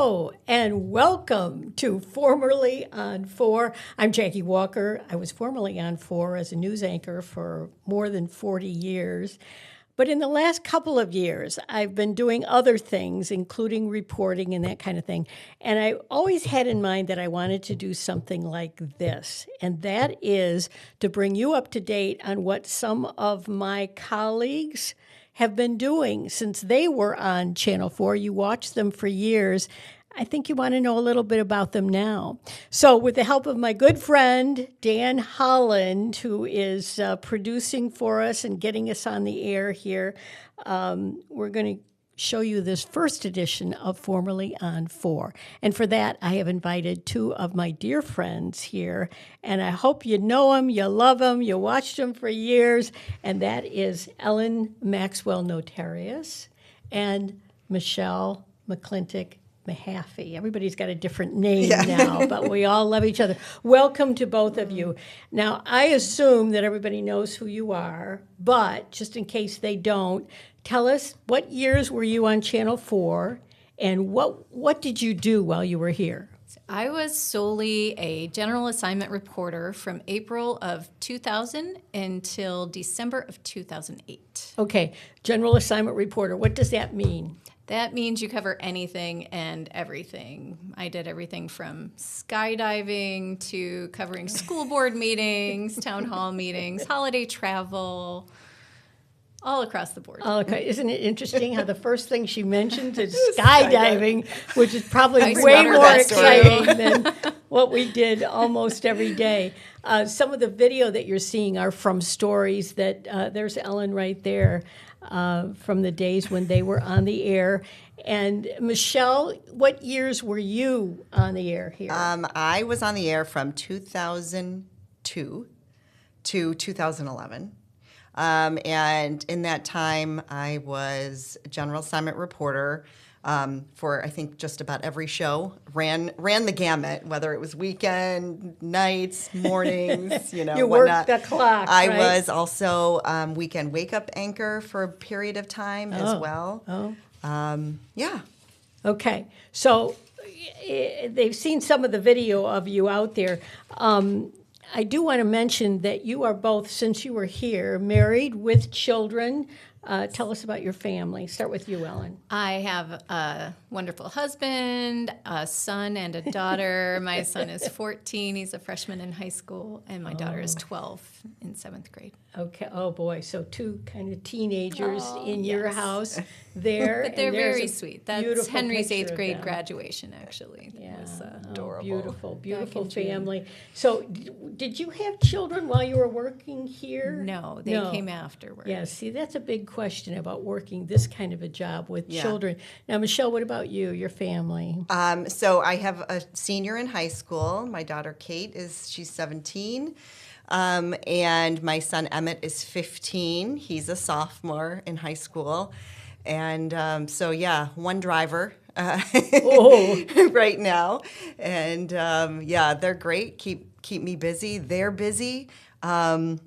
Hello and welcome to Formerly on 4. I'm Jackie Walker. I was formerly on 4 as a news anchor for more than 40 years. But in the last couple of years, I've been doing other things, including reporting and that kind of thing. And I always had in mind that I wanted to do something like this, and that is to bring you up to date on what some of my colleagues have been doing since they were on Channel 4. You watched them for years. I think you want to know a little bit about them now. So with the help of my good friend, Dan Holland, who is producing for us and getting us on the air here, we're going to show you this first edition of Formerly on 4. And for that, I have invited two of my dear friends here, and I hope you know them, you love them, you watched them for years, and that is Ellen Maxwell Notarius and Michele McClintick Mehaffy. Everybody's got a different name now, but we all love each other. Welcome to both of you. Now, I assume that everybody knows who you are, but just in case they don't, tell us, what years were you on Channel 4, and what did you do while you were here? I was solely a general assignment reporter from April of 2000 until December of 2008. Okay, general assignment reporter. What does that mean? That means you cover anything and everything. I did everything from skydiving to covering school board meetings, town hall meetings, holiday travel, all across the board. Okay, isn't it interesting how the first thing she mentions is skydiving, which is probably I way remember more that story. exciting than what we did almost every day. Some of the video that you're seeing are from stories that, there's Ellen right there, from the days when they were on the air. And Michele, what years were you on the air here? I was on the air from 2002 to 2011. And in that time, I was general assignment reporter for, I think, just about every show. Ran the gamut, whether it was weekend, nights, mornings, you whatnot. worked the clock, I right? was also weekend wake-up anchor for a period of time as well. Yeah. Okay, so they've seen some of the video of you out there. I do want to mention that you are both, since you were here, married with children. Tell us about your family. Start with you, Ellen. I have a wonderful husband, a son, and a daughter. My son is 14. He's a freshman in high school, and my daughter is 12 in 7th grade. Okay. Oh, boy. So two kind of teenagers in your house there. But they're and there's very a sweet. That's beautiful Henry's picture 8th of grade them. graduation, actually. Yeah. It was, adorable. Beautiful, beautiful in June. family. So did you have children while you were working here? No, they came afterwards. Yeah, see, that's a big question about working this kind of a job with children. Now, Michele, what about you, your family? So I have a senior in high school. My daughter Kate she's 17. And my son Emmett is 15. He's a sophomore in high school. And so, yeah, one driver right now. And, they're great. Keep me busy. They're busy. I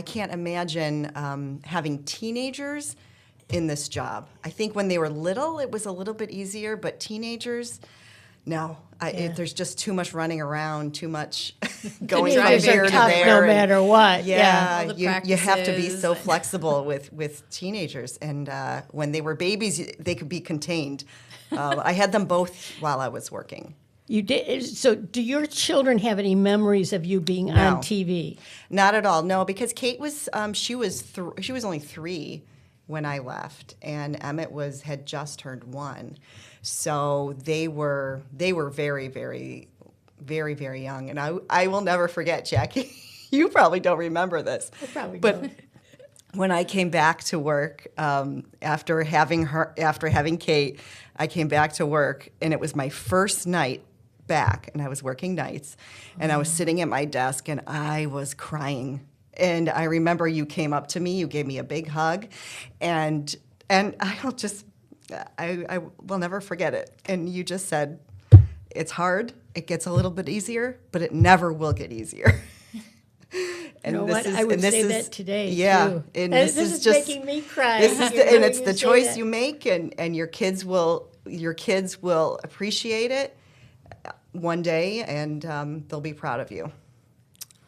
can't imagine having teenagers in this job. I think when they were little, it was a little bit easier, but teenagers, no. There's just too much running around, too much going from Teenagers here are to tough there. no matter what. Yeah, All the you have to be practices. so flexible with teenagers. And when they were babies, they could be contained. I had them both while I was working. You did. So, do your children have any memories of you being on TV? Not at all. No, because Kate was she was only 3 when I left, and Emmett had just turned 1. So they were very, very, very, very young. And I will never forget, Jackie. You probably don't remember this. I probably but don't. When I came back to work after having Kate, I came back to work, and it was my first night back, and I was working nights, and I was sitting at my desk, and I was crying. And I remember you came up to me, you gave me a big hug, and I will never forget it. And you just said, it's hard, it gets a little bit easier, but it never will get easier. And you know what? I would say that today, too. And this is just making me cry. and it's the choice you make, and your kids will your kids will appreciate it one day, and they'll be proud of you.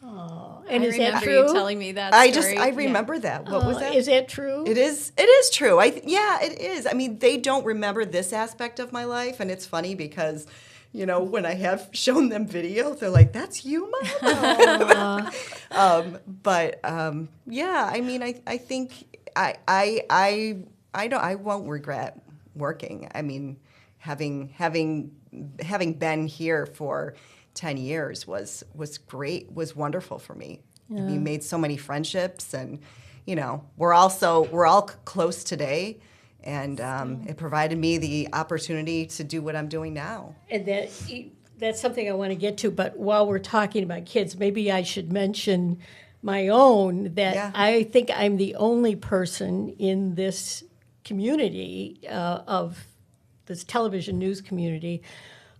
Oh, And is that remember true? you telling me that story. I remember that. What was that? Is that true? It is true. Yeah, it is. I mean, they don't remember this aspect of my life, and it's funny because, when I have shown them video, they're like, "That's you, Mom." Yeah. I mean, I think I won't regret working. I mean, having been here for 10 years was great, was wonderful for me. Yeah. We made so many friendships, and we're all close today, and it provided me the opportunity to do what I'm doing now. And that's something I want to get to, but while we're talking about kids, maybe I should mention my own, that Yeah. I think I'm the only person in this community, of this television news community,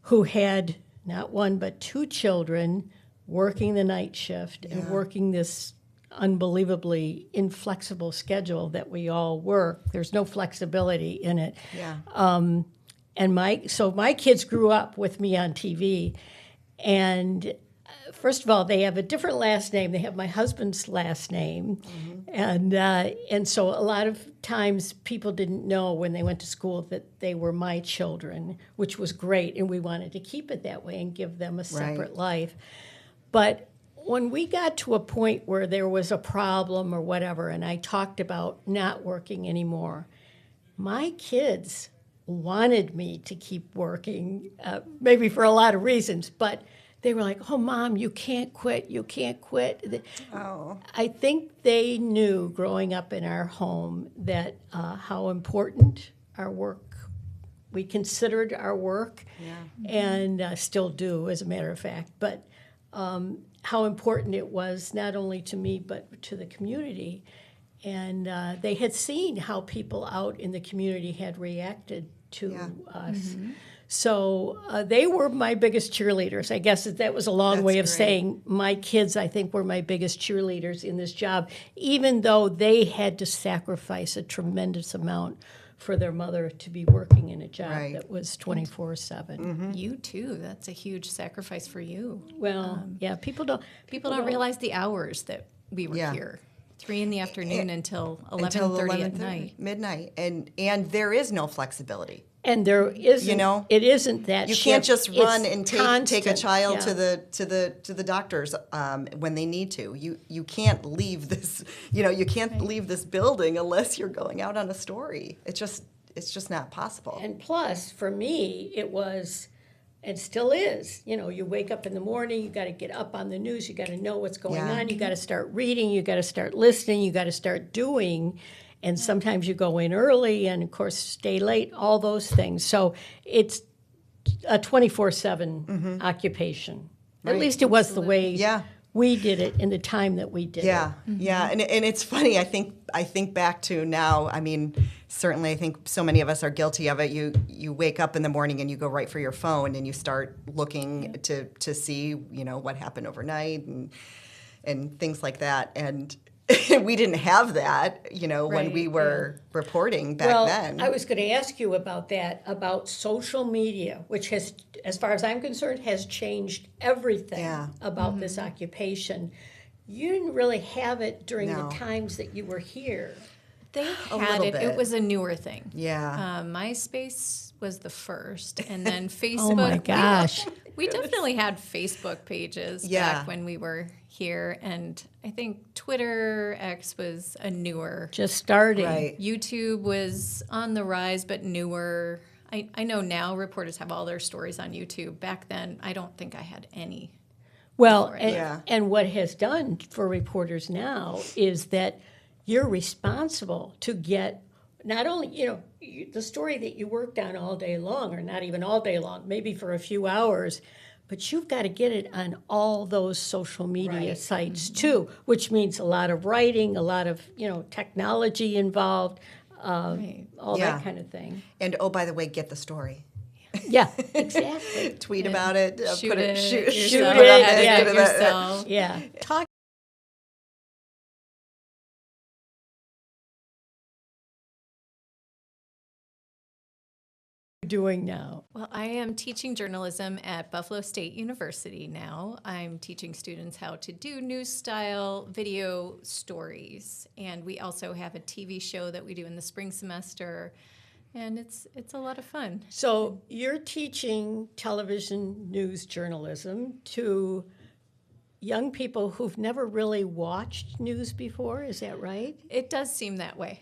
who had not one but two children working the night shift and working this unbelievably inflexible schedule that we all work. There's no flexibility in it. Yeah. And my kids grew up with me on TV, and first of all, they have a different last name. They have my husband's last name, and so a lot of times people didn't know when they went to school that they were my children, which was great, and we wanted to keep it that way and give them a separate life. But when we got to a point where there was a problem or whatever, and I talked about not working anymore, my kids wanted me to keep working, maybe for a lot of reasons, but they were like, "Oh, Mom, you can't quit. You can't quit." Oh. I think they knew growing up in our home that how important our work, we considered our work, and still do, as a matter of fact, but how important it was not only to me but to the community. And they had seen how people out in the community had reacted to us. So they were my biggest cheerleaders. I guess that was a long way of great. saying my kids, I think, were my biggest cheerleaders in this job, even though they had to sacrifice a tremendous amount for their mother to be working in a job that was 24/7. You too. That's a huge sacrifice for you. Well, people don't realize the hours that we were here. 3 in the afternoon until 11:30 at night. Midnight. And there is no flexibility. And there isn't, it isn't that You shift. can't just run It's and take a constant, child to the doctors when they need to. You can't leave this. You can't leave this building unless you're going out on a story. It's just not possible. And plus, for me, it was, and still is, you wake up in the morning, you got to get up on the news, you got to know what's going on, you got to start reading, you got to start listening, you got to start doing. And sometimes you go in early and, of course, stay late, all those things. So it's a 24/7 occupation. At least it was the way we did it in the time that we did it. Yeah. And it's funny. I think back to now. I mean, certainly I think so many of us are guilty of it. You wake up in the morning and you go right for your phone and you start looking to see, what happened overnight and things like that. And we didn't have that, when we were reporting back then. I was going to ask you about that, about social media, which has, as far as I'm concerned, has changed everything about this occupation. You didn't really have it during the times that you were here. They A had little it. bit. It was a newer thing. Yeah. MySpace was the first, and then Facebook. Oh my gosh. We definitely had Facebook pages back when we were here, and I think Twitter, X was a newer. Just starting. Right. YouTube was on the rise, but newer. I know now reporters have all their stories on YouTube. Back then, I don't think I had any. Well, and what has done for reporters now is that you're responsible to get not only, the story that you worked on all day long, or not even all day long, maybe for a few hours, but you've got to get it on all those social media sites too, which means a lot of writing, a lot of, technology involved, all that kind of thing. And oh, by the way, get the story. Yeah, exactly. Tweet about it. Shoot put it shoot yourself, it. edit it yourself. Yeah. Talk doing now? Well, I am teaching journalism at Buffalo State University now. I'm teaching students how to do news-style video stories, and we also have a TV show that we do in the spring semester, and it's a lot of fun. So you're teaching television news journalism to young people who've never really watched news before, is that right? It does seem that way.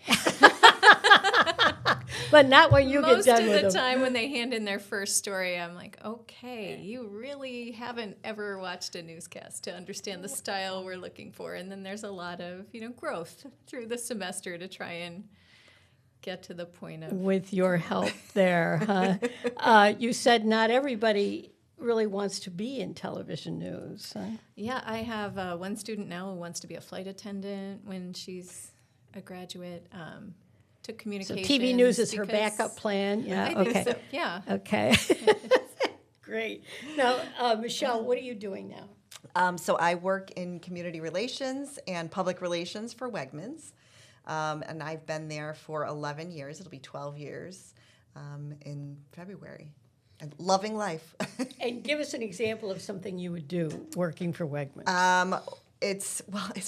But not when you Most get done of with the them. time when they hand in their first story, I'm like, okay, you really haven't ever watched a newscast to understand the style we're looking for. And then there's a lot of, growth through the semester to try and get to the point of. With your help there, huh? You said not everybody really wants to be in television news. Huh? Yeah, I have one student now who wants to be a flight attendant when she's a graduate. To So communications. TV news is her because backup plan? Yeah, I think okay. so, yeah. Okay. Great. Now, Michele, what are you doing now? So I work in community relations and public relations for Wegmans, and I've been there for 11 years. It'll be 12 years in February. And loving life. And give us an example of something you would do working for Wegmans. It's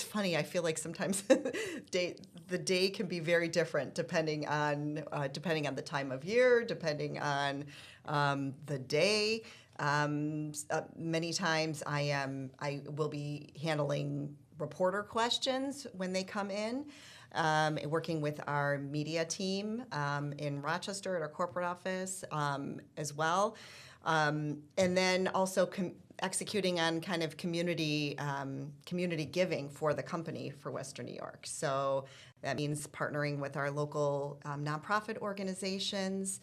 funny. I feel like sometimes the day can be very different depending on the time of year, depending on the day. Many times I will be handling reporter questions when they come in, working with our media team in Rochester at our corporate office as well, and then also executing on kind of community giving for the company for Western New York. So that means partnering with our local nonprofit organizations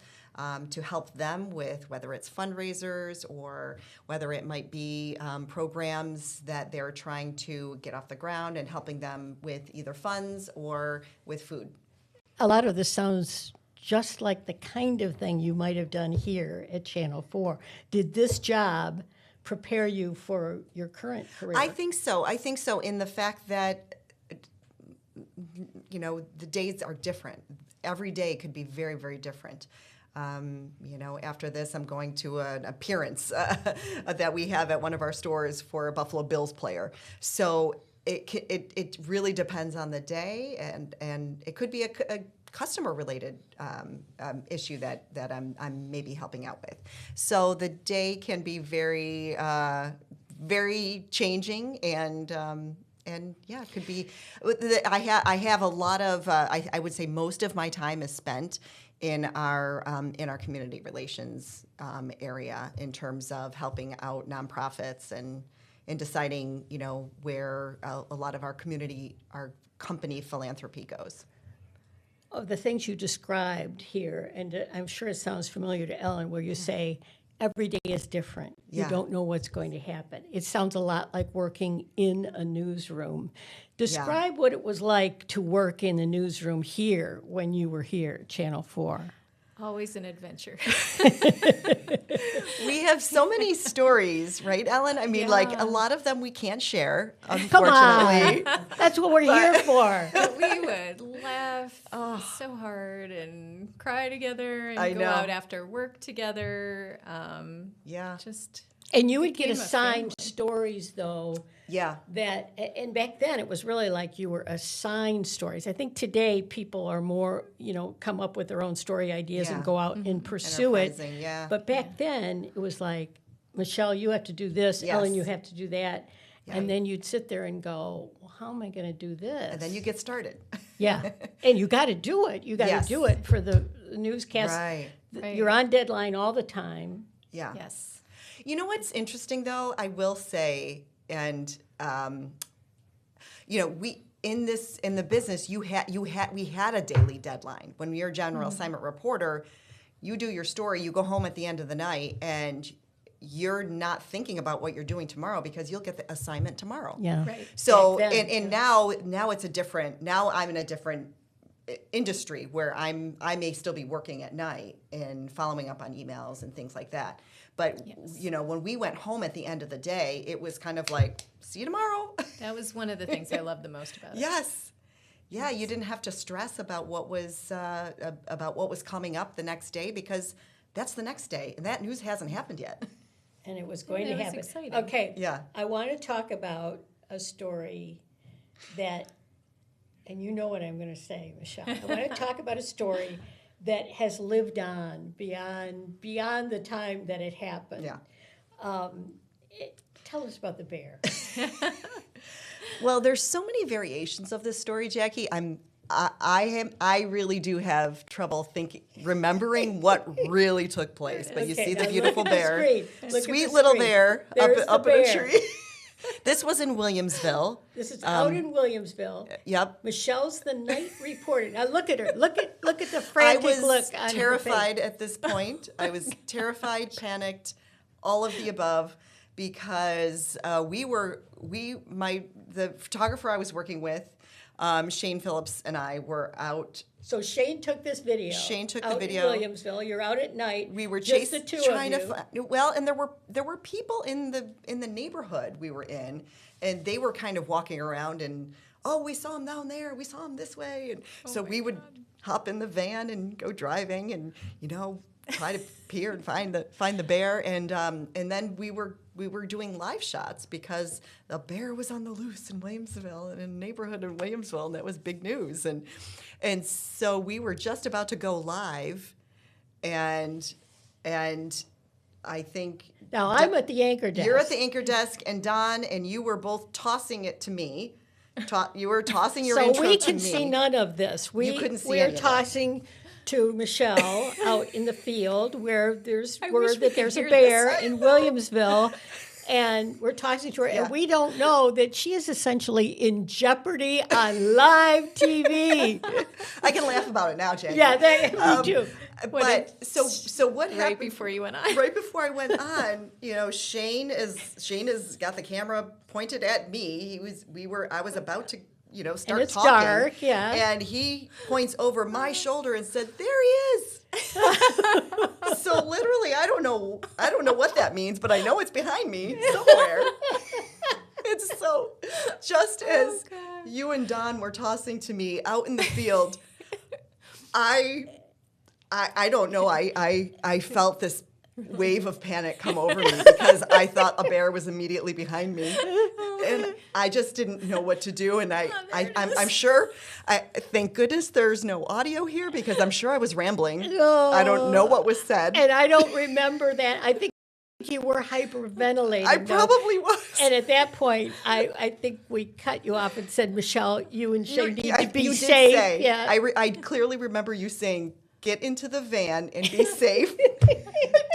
to help them with whether it's fundraisers or whether it might be programs that they're trying to get off the ground and helping them with either funds or with food. A lot of this sounds just like the kind of thing you might have done here at Channel 4. Did this job prepare you for your current career? I think so in the fact that, the days are different. Every day could be very, very different. After this, I'm going to an appearance that we have at one of our stores for a Buffalo Bills player. So it really depends on the day, and it could be a customer-related issue that I'm maybe helping out with. So the day can be very very changing, and yeah, it could be. I have a lot of. I would say most of my time is spent in our community relations area in terms of helping out nonprofits and deciding where a lot of our company philanthropy goes. Of the things you described here, and I'm sure it sounds familiar to Ellen, where you say every day is different. You Yeah. don't know what's going to happen. It sounds a lot like working in a newsroom. Describe what it was like to work in the newsroom here when you were here at Channel 4. Always an adventure. We have so many stories, right, Ellen? I mean, like a lot of them we can't share, Come unfortunately. on. That's what we're here for. But we would laugh so hard and cry together and I go know. out after work together. Yeah. Just And you would get became a assigned family. stories, though, Yeah. and back then it was really like you were assigned stories. I think today people are more, come up with their own story ideas and Yeah. go out and pursue it. Enterprising, yeah. But back then it was like, Michele, you have to do this. Yes. Ellen, you have to do that. Yeah. And then you'd sit there and go, well, how am I going to do this? And then you get started. Yeah. And you got to do it. You got to Yes. do it for the newscast. Right. Right. You're on deadline all the time. Yeah. yes. You know what's interesting, though? I will say, and we in the business, we had a daily deadline. When you're a general assignment reporter, you do your story, you go home at the end of the night, and you're not thinking about what you're doing tomorrow because you'll get the assignment tomorrow. Yeah. Right. So Back then, and now it's a different. Now I'm in a different industry where I may still be working at night and following up on emails and things like that. But Yes. when we went home at the end of the day, it was kind of like, see you tomorrow. That was one of the things I loved the most about it. Yes. Yeah, you didn't have to stress about what was coming up the next day because that's the next day, and that news hasn't happened yet. And it was going to It was happen. exciting. Okay. Yeah. I want to talk about a story that, and you know what I'm going to say, Michele. I want to talk about a story that has lived on beyond the time that it happened. Yeah. Tell us about the bear. Well, there's so many variations of this story, Jackie. I really do have trouble remembering what really took place. But you Okay, see the now beautiful look at the bear, screen. Look at sweet the little screen. bear There's up the in a bear. tree. This was in Williamsville. This is out in Williamsville. Yep. Michele's the night reporter. Now look at her. Look at the I frantic was look on terrified her at this point. I was terrified, panicked, all of the above, because the photographer I was working with, Shane Phillips, and I were out. So Shane took this video. Shane took the out video. in Williamsville. You're out at night. We were just the two trying of you. to find. Well, and there were people in the neighborhood we were in, and they were kind of walking around and, oh, we saw him down there, we saw him this way, and so we would hop in the van and go driving, and try to peer and find the bear, and then we were doing live shots because the bear was on the loose in Williamsville, and in a neighborhood in Williamsville, and that was big news, and so we were just about to go live, and I think Now I'm at the anchor desk. you're at the anchor desk, and Don and you were both tossing it to me. You were tossing your intro So we to can me. see none of this. We couldn't see we any are of that. tossing to Michele out in the field where there's I wish word we that could there's a hear bear this. in Williamsville. And we're tossing to her, Yeah. and we don't know that she is essentially in jeopardy on live TV. I can laugh about it now, Jackie. Yeah, me too. But so what Right happened before you went on. Right before I went on, Shane has got the camera pointed at me. I was about to start And it's talking. dark, yeah. And he points over my shoulder and said, "There he is." So literally, I don't know what that means, but I know it's behind me somewhere. It's so just as God. you and Don were tossing to me out in the field, I don't know. I felt this wave of panic come over me because I thought a bear was immediately behind me, and I just didn't know what to do. And I'm sure. Thank goodness there's no audio here because I'm sure I was rambling. I don't know what was said. And I don't remember that. I think you were hyperventilating. I though. probably was. And at that point, I think we cut you off and said, Michele, you and Shane need to be you did safe. say. Yeah. I clearly remember you saying, "Get into the van and be safe." I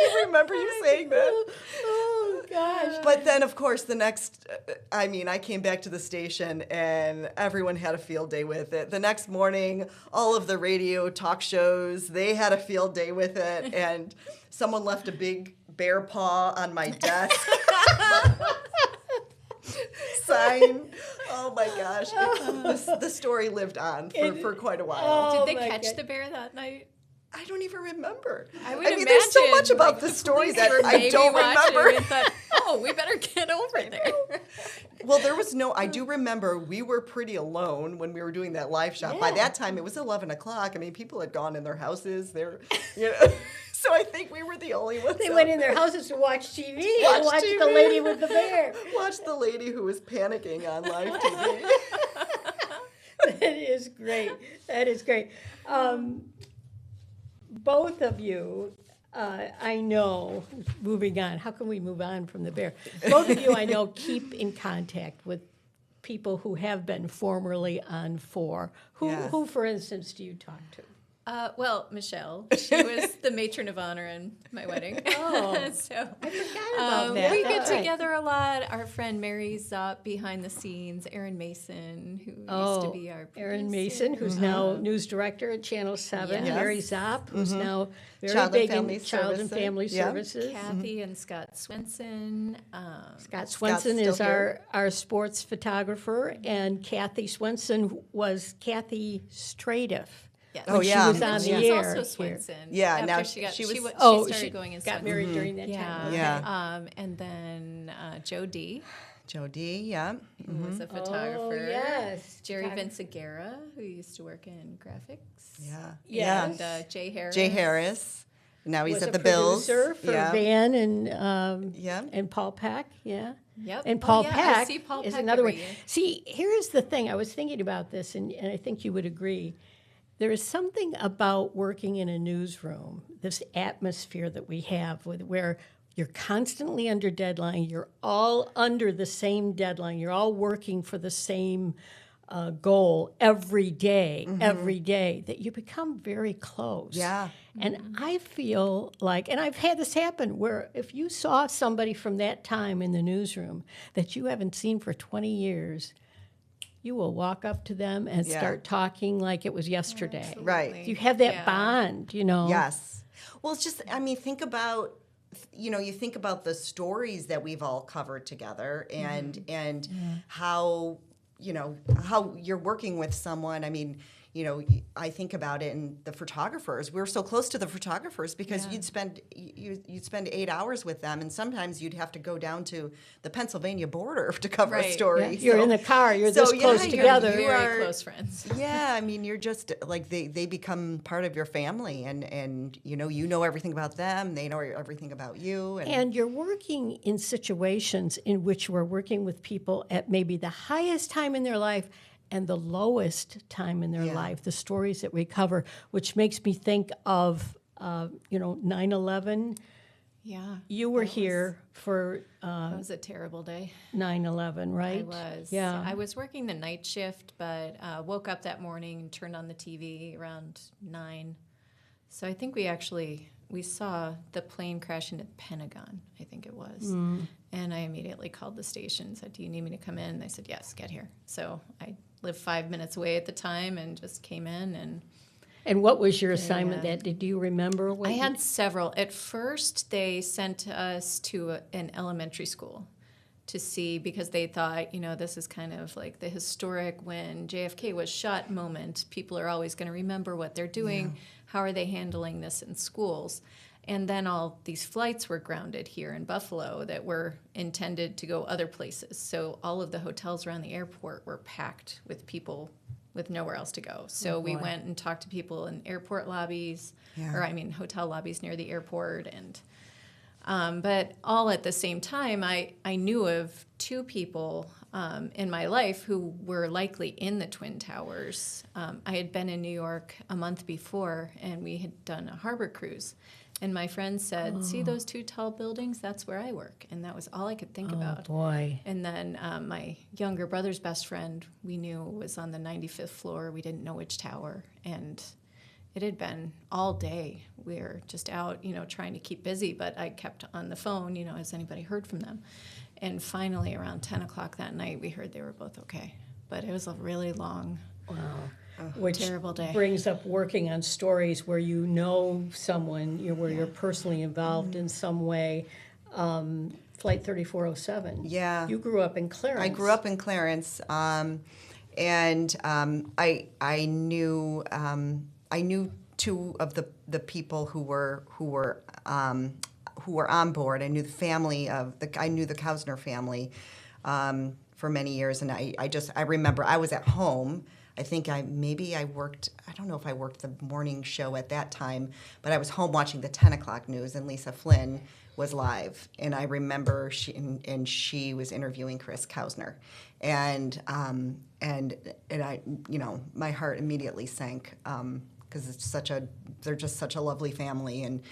do remember you saying that. Oh, gosh. But then, of course, I came back to the station and everyone had a field day with it. The next morning, all of the radio talk shows, they had a field day with it. And someone left a big bear paw on my desk. Sign. Oh, my gosh. The story lived on for quite a while. Did they my catch God. the bear that night? I don't even remember. I would mean, there's so imagine, much about like, this the story police that were I maybe don't watching remember. and thought, oh, we better get over there. Well, there was I do remember we were pretty alone when we were doing that live shot. By Yeah. that time, it was 11 o'clock. I mean, people had gone in their houses. So I think we were the only ones. They out went in there. their houses to watch TV Watch and watch the TV. lady with the bear. Watch the lady who was panicking on live TV. That is great. That is great. Both of you, I know, moving on, how can we move on from the bear? Both of you, I know, keep in contact with people who have been formerly on 4. Yes. Who, for instance, do you talk to? Well, Michele, she was the matron of honor in my wedding. Oh, So I forgot about that. we All get right. together a lot. Our friend Mary Zopp behind the scenes, Erin Mason, who used to be our Erin producer. Mason, who's now news director at Channel 7. Yes. Mary Zopp, who's now very Child and big Family in Child and Services. Family Yeah. Services. Kathy and Scott Swenson. Scott Swenson still is here. our sports photographer, and Kathy Swenson was Kathy Stradiff. Yes. Oh, when yeah. she was on She the was air. also here. Swenson. Yeah, After now she she was- she started going as got Swenson. married during that Yeah. time. Yeah. And then Joe D, Joe D, yeah. who was a photographer. Oh, yes. Jerry Vincegara, who used to work in graphics. Yeah. Yeah. And Jay Harris. Jay Harris. Now he's was at a the Bills. producer for Yeah. Van Yeah. and Paul Peck, yeah. Yep. And Oh, Paul yeah, I Peck see Paul is Peck another every one. year. See, here's the thing. I was thinking about this, and I think you would agree. There is something about working in a newsroom, this atmosphere that we have, where you're constantly under deadline. You're all under the same deadline. You're all working for the same goal every day, that you become very close. Yeah. And I feel like, and I've had this happen, where if you saw somebody from that time in the newsroom that you haven't seen for 20 years, you will walk up to them and Yeah. start talking like it was yesterday. Right. You have that Yeah. bond, you know. Yes. Well, it's just, I mean, think about, you think about the stories that we've all covered together and how, how you're working with someone. I mean, I think about it, and the photographers. We're so close to the photographers because you'd spend 8 hours with them, and sometimes you'd have to go down to the Pennsylvania border to cover a Right. story. Yeah, you're in the car, you're this yeah, close you're together. Very close friends. Yeah, I mean, you're just like they become part of your family, and you know everything about them. They know everything about you, And you're working in situations in which we're working with people at maybe the highest time in their life and the lowest time in their life, the stories that we cover, which makes me think of, 9/11. Yeah. You were here for That was a terrible day. 9/11, right? I was. Yeah. I was working the night shift, but woke up that morning and turned on the TV around 9. So I think we saw the plane crash into the Pentagon, I think it was. And I immediately called the station and said, "Do you need me to come in?" And they said, "Yes, get here." So I lived 5 minutes away at the time and just came in. And what was your assignment that, do you remember? What I had several. At first, they sent us to an elementary school to see, because they thought, this is kind of like the historic when JFK was shot moment. People are always going to remember what they're doing. How are they handling this in schools? And then all these flights were grounded here in Buffalo that were intended to go other places. So all of the hotels around the airport were packed with people with nowhere else to go. So we went and talked to people in airport lobbies, hotel lobbies near the airport. And but all at the same time, I knew of 2 people in my life who were likely in the Twin Towers. I had been in New York a month before, and we had done a harbor cruise. And my friend said, "See those 2 tall buildings? That's where I work." And that was all I could think about. Oh, boy. And then my younger brother's best friend, we knew was on the 95th floor. We didn't know which tower. And it had been all day. We were just out, trying to keep busy. But I kept on the phone, has anybody heard from them? And finally, around 10 o'clock that night, we heard they were both okay. But it was a really long, Which terrible day. brings up working on stories where you know someone, where you're personally involved in some way. Flight 3407. Yeah. You grew up in Clarence. I grew up in Clarence, and I knew 2 of the people who were on board. I knew the family I knew the Kausner family for many years, and I remember I was at home. I think I worked, I don't know if I worked the morning show at that time, but I was home watching the 10 o'clock news, and Lisa Flynn was live. And I remember she was interviewing Chris Kausner. And I, my heart immediately sank, because they're just such a lovely family, and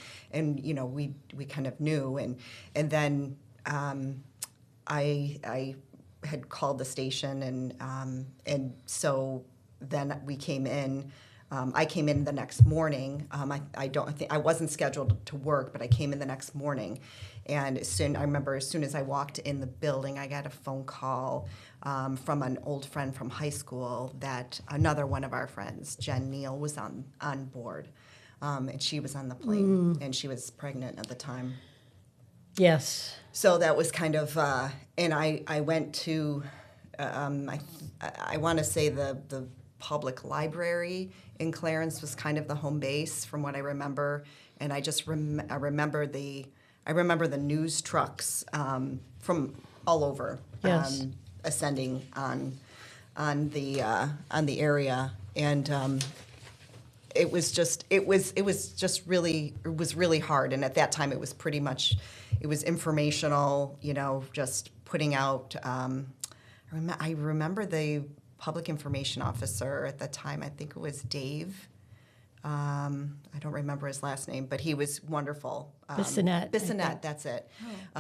we kind of knew. And then I had called the station, and so then we came in. I came in the next morning. I wasn't scheduled to work, but I came in the next morning, and I remember as soon as I walked in the building, I got a phone call from an old friend from high school that another one of our friends, Jen Neal, was on board, and she was on the plane, and she was pregnant at the time. Yes. So that was kind of, and I went to, I want to say the public library in Clarence was kind of the home base from what I remember, and I just I remember the news trucks from all over, Yes. ascending on the area, and it was really hard. And at that time, it was pretty much, it was informational, just putting out. I remember the public information officer at the time. I think it was Dave. I don't remember his last name, but he was wonderful. Bissonnette, that's it.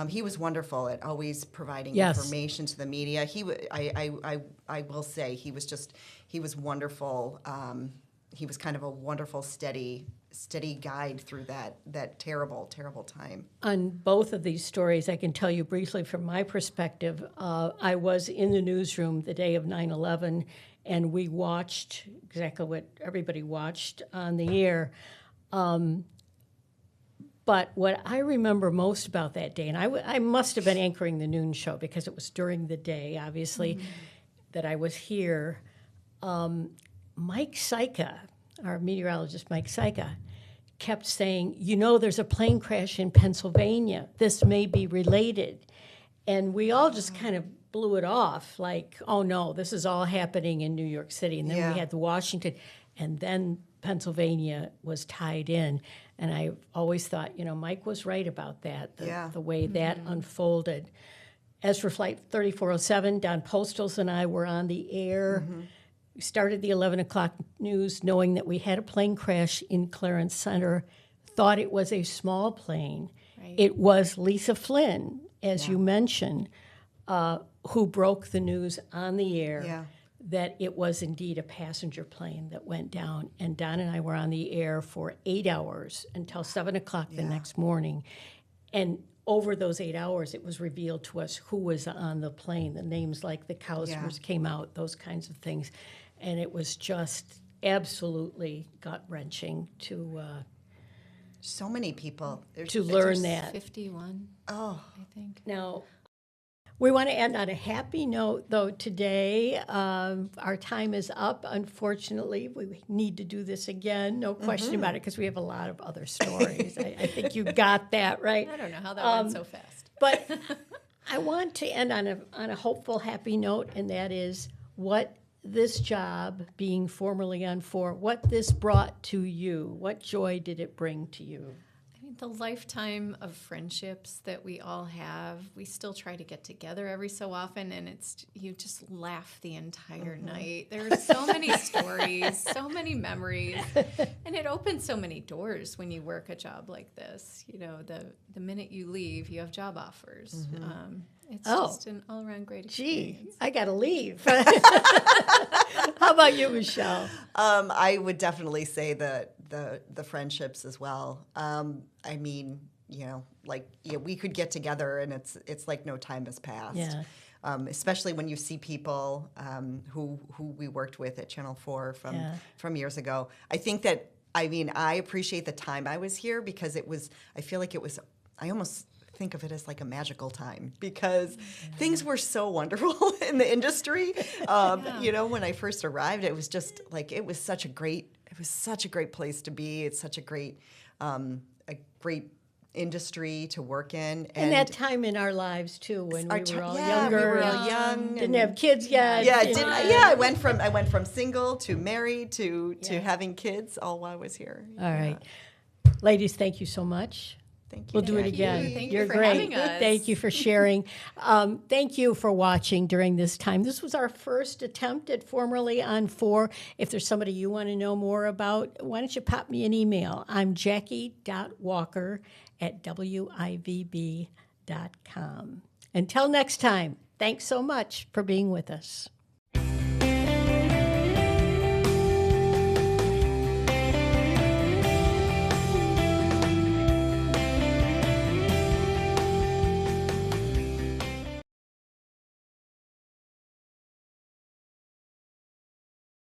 He was wonderful at always providing information to the media. I will say he was wonderful. He was kind of a wonderful, steady guide through that terrible, terrible time. On both of these stories, I can tell you briefly from my perspective. I was in the newsroom the day of 9/11, and we watched exactly what everybody watched on the air. But what I remember most about that day, and I must have been anchoring the noon show because it was during the day, obviously, that I was here. Mike Syka, our meteorologist Mike Syka, kept saying, there's a plane crash in Pennsylvania. This may be related. And we all just kind of blew it off like, oh no, this is all happening in New York City. And then we had the Washington, and then Pennsylvania was tied in. And I always thought, Mike was right about that, the way that unfolded. As for Flight 3407, Don Postles and I were on the air. We started the 11 o'clock news knowing that we had a plane crash in Clarence Center, thought it was a small plane. Right. It was Lisa Flynn, as you mentioned, who broke the news on the air that it was indeed a passenger plane that went down. And Don and I were on the air for 8 hours until 7 o'clock the next morning. And over those 8 hours, it was revealed to us who was on the plane. The names like the Kausmers came out, those kinds of things. And it was just absolutely gut-wrenching to so many people to learn that. 51, I think. Now, we want to end on a happy note, though, today. Our time is up, unfortunately. We need to do this again, no question about it, because we have a lot of other stories. I think you got that, right? I don't know how that went so fast. But I want to end on a hopeful, happy note, and that is what this job, being formerly on 4, what this brought to you. What joy did it bring to you? I mean, the lifetime of friendships that we all have, we still try to get together every so often, and you just laugh the entire night. There are so many stories, so many memories, and it opens so many doors when you work a job like this. The minute you leave, you have job offers. It's just an all-around great experience. Gee, I got to leave. How about you, Michele? I would definitely say the friendships as well. I mean, we could get together and it's like no time has passed. Yeah. Especially when you see people who we worked with at Channel 4 from years ago. I appreciate the time I was here because I almost think of it as like a magical time because things were so wonderful in the industry. When I first arrived, it was just like it was such a great place to be. It's such a great industry to work in, and that time in our lives too, when we were all younger, we were all young, didn't have kids yet. I went from single to married to having kids all while I was here. All right, ladies, thank you so much. Thank you. We'll do it again. Thank You're you for great. having us. Thank you for sharing. Thank you for watching during this time. This was our first attempt at Formerly on 4. If there's somebody you want to know more about, why don't you pop me an email? I'm jackie.walker@wivb.com. Until next time, thanks so much for being with us.